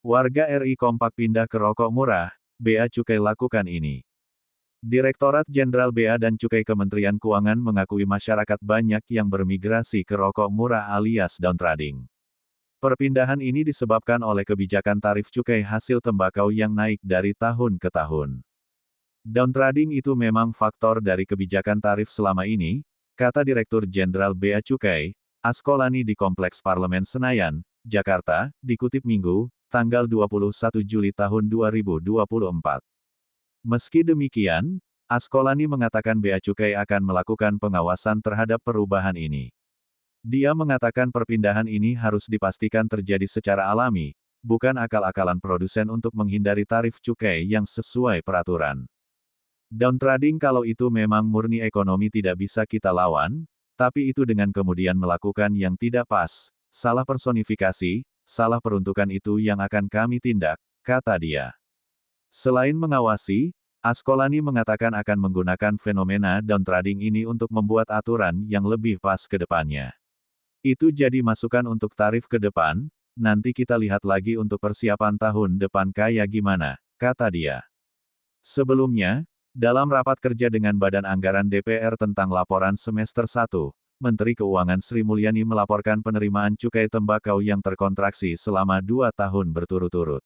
Warga RI kompak pindah ke rokok murah, Bea Cukai lakukan ini. Direktorat Jenderal Bea dan Cukai Kementerian Keuangan mengakui masyarakat banyak yang bermigrasi ke rokok murah alias downtrading. Perpindahan ini disebabkan oleh kebijakan tarif cukai hasil tembakau yang naik dari tahun ke tahun. Downtrading itu memang faktor dari kebijakan tarif selama ini, kata Direktur Jenderal Bea Cukai, Askolani di Kompleks Parlemen Senayan, Jakarta, dikutip Minggu, tanggal 21 Juli tahun 2024. Meski demikian, Askolani mengatakan Bea Cukai akan melakukan pengawasan terhadap perubahan ini. Dia mengatakan perpindahan ini harus dipastikan terjadi secara alami, bukan akal-akalan produsen untuk menghindari tarif cukai yang sesuai peraturan. Downtrading kalau itu memang murni ekonomi tidak bisa kita lawan, tapi itu dengan kemudian melakukan yang tidak pas, salah personifikasi, salah peruntukan itu yang akan kami tindak, kata dia. Selain mengawasi, Askolani mengatakan akan menggunakan fenomena downtrading ini untuk membuat aturan yang lebih pas ke depannya. Itu jadi masukan untuk tarif ke depan, nanti kita lihat lagi untuk persiapan tahun depan kayak gimana, kata dia. Sebelumnya, dalam rapat kerja dengan Badan Anggaran DPR tentang laporan semester 1, Menteri Keuangan Sri Mulyani melaporkan penerimaan cukai tembakau yang terkontraksi selama 2 tahun berturut-turut.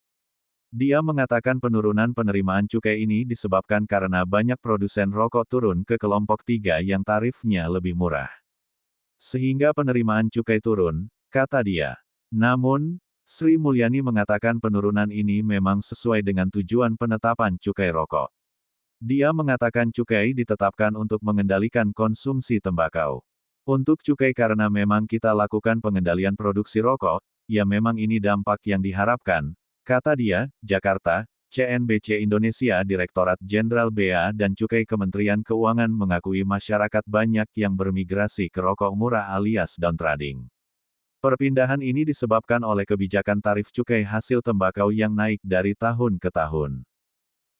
Dia mengatakan penurunan penerimaan cukai ini disebabkan karena banyak produsen rokok turun ke kelompok 3 yang tarifnya lebih murah. Sehingga penerimaan cukai turun, kata dia. Namun, Sri Mulyani mengatakan penurunan ini memang sesuai dengan tujuan penetapan cukai rokok. Dia mengatakan cukai ditetapkan untuk mengendalikan konsumsi tembakau. Untuk cukai karena memang kita lakukan pengendalian produksi rokok, ya memang ini dampak yang diharapkan, kata dia. Jakarta, CNBC Indonesia Direktorat Jenderal Bea dan Cukai Kementerian Keuangan mengakui masyarakat banyak yang bermigrasi ke rokok murah alias downtrading. Perpindahan ini disebabkan oleh kebijakan tarif cukai hasil tembakau yang naik dari tahun ke tahun.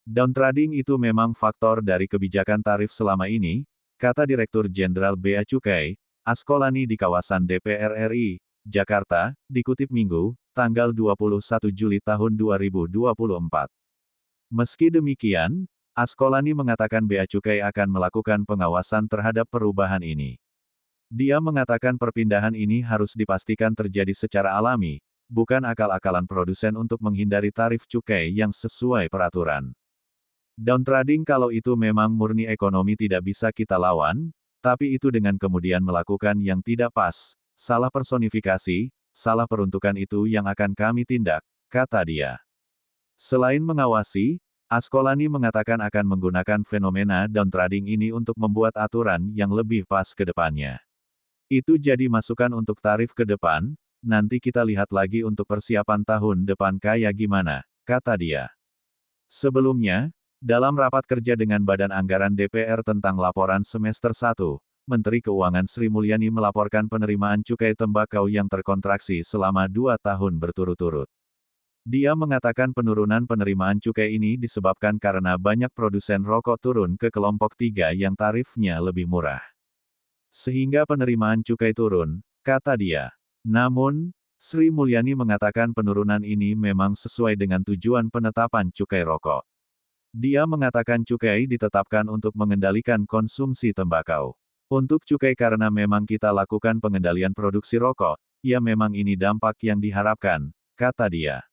Downtrading itu memang faktor dari kebijakan tarif selama ini, kata Direktur Jenderal Bea Cukai, Askolani di kawasan DPR RI, Jakarta, dikutip Minggu, tanggal 21 Juli tahun 2024. Meski demikian, Askolani mengatakan Bea Cukai akan melakukan pengawasan terhadap perubahan ini. Dia mengatakan perpindahan ini harus dipastikan terjadi secara alami, bukan akal-akalan produsen untuk menghindari tarif cukai yang sesuai peraturan. Downtrading kalau itu memang murni ekonomi tidak bisa kita lawan, tapi itu dengan kemudian melakukan yang tidak pas, salah personifikasi, salah peruntukan itu yang akan kami tindak, kata dia. Selain mengawasi, Askolani mengatakan akan menggunakan fenomena downtrading ini untuk membuat aturan yang lebih pas ke depannya. Itu jadi masukan untuk tarif ke depan, nanti kita lihat lagi untuk persiapan tahun depan kayak gimana, kata dia. Sebelumnya, dalam rapat kerja dengan Badan Anggaran DPR tentang laporan semester 1, Menteri Keuangan Sri Mulyani melaporkan penerimaan cukai tembakau yang terkontraksi selama 2 tahun berturut-turut. Dia mengatakan penurunan penerimaan cukai ini disebabkan karena banyak produsen rokok turun ke kelompok 3 yang tarifnya lebih murah. Sehingga penerimaan cukai turun, kata dia. Namun, Sri Mulyani mengatakan penurunan ini memang sesuai dengan tujuan penetapan cukai rokok. Dia mengatakan cukai ditetapkan untuk mengendalikan konsumsi tembakau. Untuk cukai karena memang kita lakukan pengendalian produksi rokok, ya memang ini dampak yang diharapkan, kata dia.